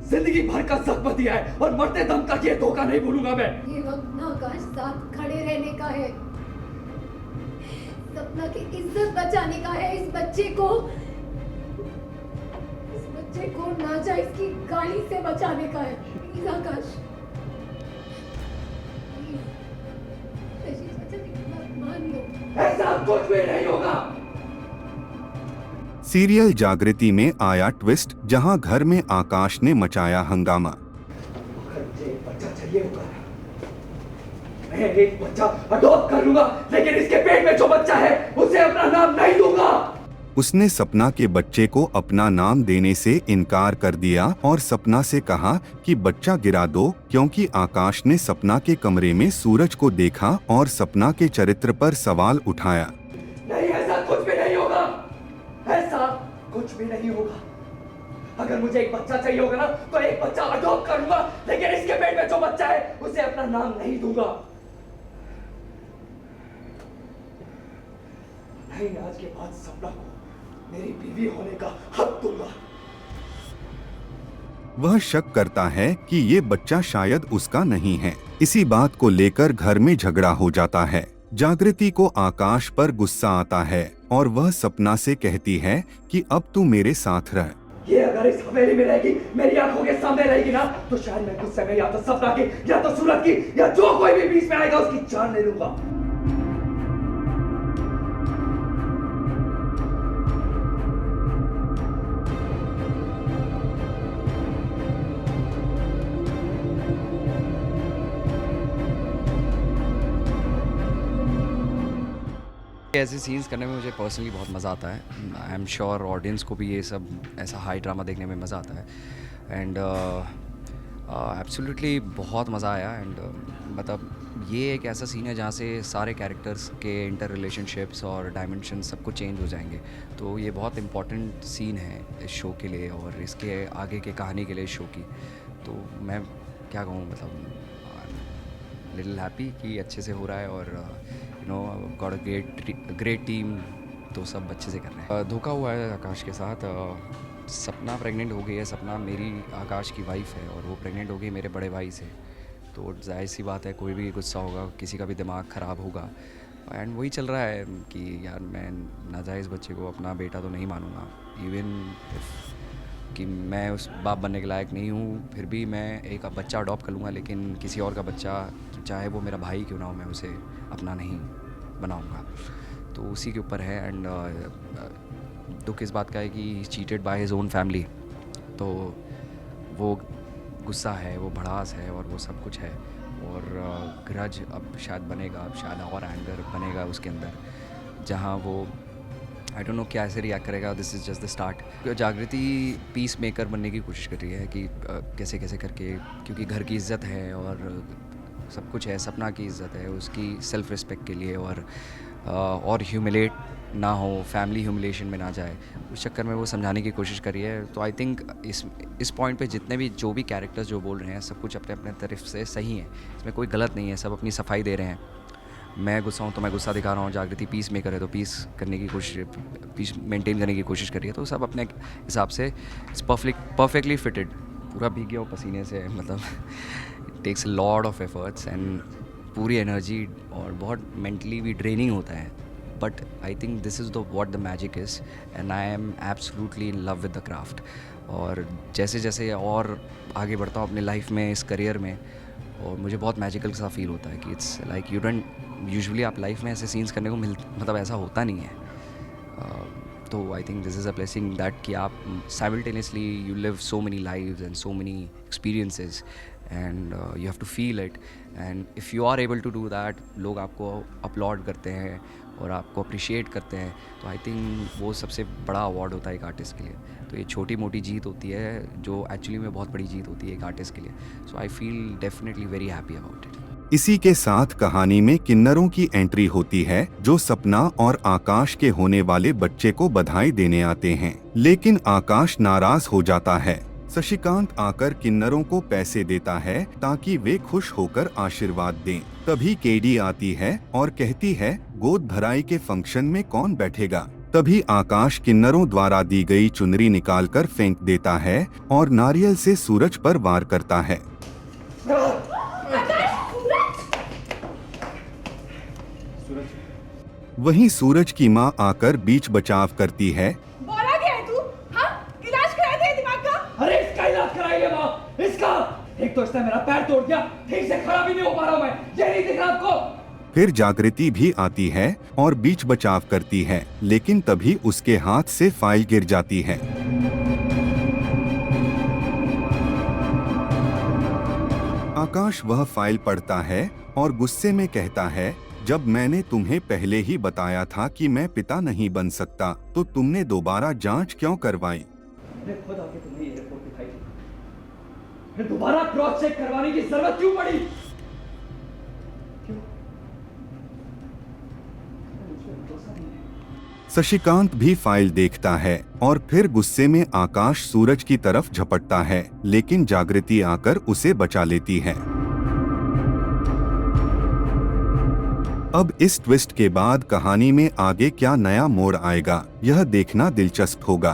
जिंदगी भर का जख्म दिया है और मरते दम तक ये धोखा नहीं भूलूंगा मैं। ये वक्त ना आकाश साथ खड़े रहने का है, सपना की इज्जत बचाने का है। इस बच्चे को नाजायज की गाली से बचाने का है। प्लीज आकाश, मान लो। ऐसा कुछ भी नहीं होगा। सीरियल जागृति में आया ट्विस्ट, जहां घर में आकाश ने मचाया हंगामा। अगर मुझे एक बच्चा चाहिए होगा, मैं एक बच्चा अडॉप्ट कर लूंगा, लेकिन इसके पेट में जो बच्चा है उसे अपना नाम नहीं दूंगा। उसने सपना के बच्चे को अपना नाम देने से इनकार कर दिया और सपना से कहा कि बच्चा गिरा दो, क्योंकि आकाश ने सपना के कमरे में सूरज को देखा और सपना के चरित्र पर सवाल उठाया। नहीं, ऐसा कुछ भी नहीं होगा। ऐसा कुछ भी नहीं होगा। अगर मुझे एक बच्चा चाहिए होगा ना, तो एक बच्चा अडॉप्ट कर लूंगा, लेकिन इसके पेट में जो बच्चा है उसे अपना नाम नहीं दूंगा। नहीं, आज के बाद सपना को मेरी बीवी होने का हक दूंगा। वह शक करता है कि ये बच्चा शायद उसका नहीं है। इसी बात को लेकर घर में झगड़ा हो जाता है। जागृति को आकाश पर गुस्सा आता है और वह सपना से कहती है कि अब तू मेरे साथ रह। ये अगर इस हवेली में रहेगी, मेरी आंखों के सामने रहेगी ना, तो शायद मैं गुस्से में या तो सपना की, या तो सूरज की, या जो कोई भी बीच में आएगा उसकी जान ले लूंगा। ऐसे सीन्स करने में मुझे पर्सनली बहुत मज़ा आता है। आई एम श्योर ऑडियंस को भी ये सब ऐसा हाई ड्रामा देखने में मज़ा आता है। एंड एब्सोल्युटली बहुत मज़ा आया। एंड मतलब ये एक ऐसा सीन है जहाँ से सारे कैरेक्टर्स के इंटर रिलेशनशिप्स और डायमेंशन सब कुछ चेंज हो जाएंगे। तो ये बहुत इंपॉर्टेंट सीन है इस शो के लिए और इसके आगे के कहानी के लिए इस शो की। तो मैं क्या कहूँ, मतलब लिटिल हैप्पी कि अच्छे से हो रहा है और you know got a great team, तो सब अच्छे से कर रहे हैं। धोखा हुआ है आकाश के साथ। सपना प्रेग्नेंट हो गई है। सपना मेरी आकाश की वाइफ है और वो प्रेग्नेंट हो गई मेरे बड़े भाई से। तो जाहिर सी बात है, कोई भी गुस्सा होगा, किसी का भी दिमाग ख़राब होगा। एंड वही चल रहा है कि यार मैं नाजायज़ बच्चे को अपना बेटा तो नहीं मानूंगा। इवन कि मैं उस बाप बनने के लायक नहीं हूँ, फिर भी मैं एक बच्चा अडॉप्ट कर लूँगा, लेकिन किसी और का बच्चा, चाहे वो मेरा भाई क्यों ना हो, मैं उसे अपना नहीं बनाऊँगा। तो उसी के ऊपर है। एंड दुख इस बात का है कि ही cheated by his own family. तो वो गुस्सा है, वो भड़ास है और वो सब कुछ है। और ग्रज अब शायद बनेगा, अब शायद और एंगर बनेगा उसके अंदर, जहाँ वो आई डोंट नो क्या ऐसे रिएक्ट करेगा। This is just the start. जागृति पीस मेकर बनने की कोशिश कर रही है कि कैसे कैसे करके, क्योंकि घर की इज़्ज़त है और सब कुछ है, सपना की इज़्ज़त है, उसकी सेल्फ रिस्पेक्ट के लिए और ह्यूमिलेट ना हो, फैमिली ह्यूमिलेशन में ना जाए, उस चक्कर में वो समझाने की कोशिश कर रही है। तो आई थिंक इस पॉइंट पे जितने भी जो भी कैरेक्टर्स जो बोल रहे हैं, सब कुछ अपने अपने तरफ से सही है। इसमें कोई गलत नहीं है, सब अपनी सफाई दे रहे हैं। मैं गुस्सा हूँ तो मैं गुस्सा दिखा रहा हूँ, जागृति पीस मेकर है तो पीस करने की कोशिश, पीस मेंटेन करने की कोशिश कर रही है। तो सब अपने हिसाब से परफेक्टली फिटेड। पूरा भीग गया हूँ पसीने से, मतलब it takes a lot of efforts and पूरी एनर्जी, और बहुत मेंटली भी ड्रेनिंग होता है। But I think this is the what the magic is, and I am absolutely in love with the craft. और जैसे जैसे और आगे बढ़ता हूँ अपनी लाइफ में, इस करियर में, और मुझे बहुत मैजिकल सा फील होता है कि it's like you don't usually आप लाइफ में ऐसे सीन्स करने को मतलब ऐसा होता नहीं है। तो I think this is a blessing that कि आप simultaneously you live so many lives and so many experiences and you have to feel it. And if you are able to do that, लोग आपको applaud करते हैं और आपको appreciate करते हैं। तो आई थिंक वो सबसे बड़ा अवार्ड होता है एक आर्टिस्ट के लिए। तो ये छोटी मोटी जीत होती है जो एक्चुअली में बहुत बड़ी जीत होती है एक आर्टिस्ट के लिए। So I feel definitely very happy about it. इसी के साथ कहानी में किन्नरों की एंट्री होती है, जो सपना और आकाश के होने वाले बच्चे को बधाई देने आते हैं। लेकिन आकाश नाराज हो जाता है। शशिकांत आकर किन्नरों को पैसे देता है ताकि वे खुश होकर आशीर्वाद दें। तभी केडी आती है और कहती है, गोद भराई के फंक्शन में कौन बैठेगा। तभी आकाश किन्नरों द्वारा दी गई चुनरी निकालकर फेंक देता है और नारियल से सूरज पर वार करता है। वहीं सूरज की मां आकर बीच बचाव करती है। बोला क्या है तू? हाँ, इलाज करा दे दिमाग का। अरे इसका इलाज कराइए माँ, इसका। एक तो इसने मेरा पैर तोड़ दिया, ठीक से खड़ा भी नहीं हो पा रहा हूँ मैं। ये नहीं दिख रहा आपको? फिर जागृति भी आती है और बीच बचाव करती है, लेकिन तभी उसके हाथ से फाइल गिर जाती है। आकाश वह फाइल पढ़ता है और गुस्से में कहता है, जब मैंने तुम्हें पहले ही बताया था कि मैं पिता नहीं बन सकता, तो तुमने दोबारा जांच क्यों करवाई? मैंने खुद आके तुम्हें ये रिपोर्ट दिखाई थी। फिर दोबारा क्रॉस चेक करवाने की जरूरत क्यों पड़ी? क्यों? मुझे भरोसा नहीं है। शशिकांत भी फाइल देखता है और फिर गुस्से में आकाश सूरज की तरफ झपटता है, लेकिन जागृति आकर उसे बचा लेती है। अब इस ट्विस्ट के बाद कहानी में आगे क्या नया मोड़ आएगा, यह देखना दिलचस्प होगा।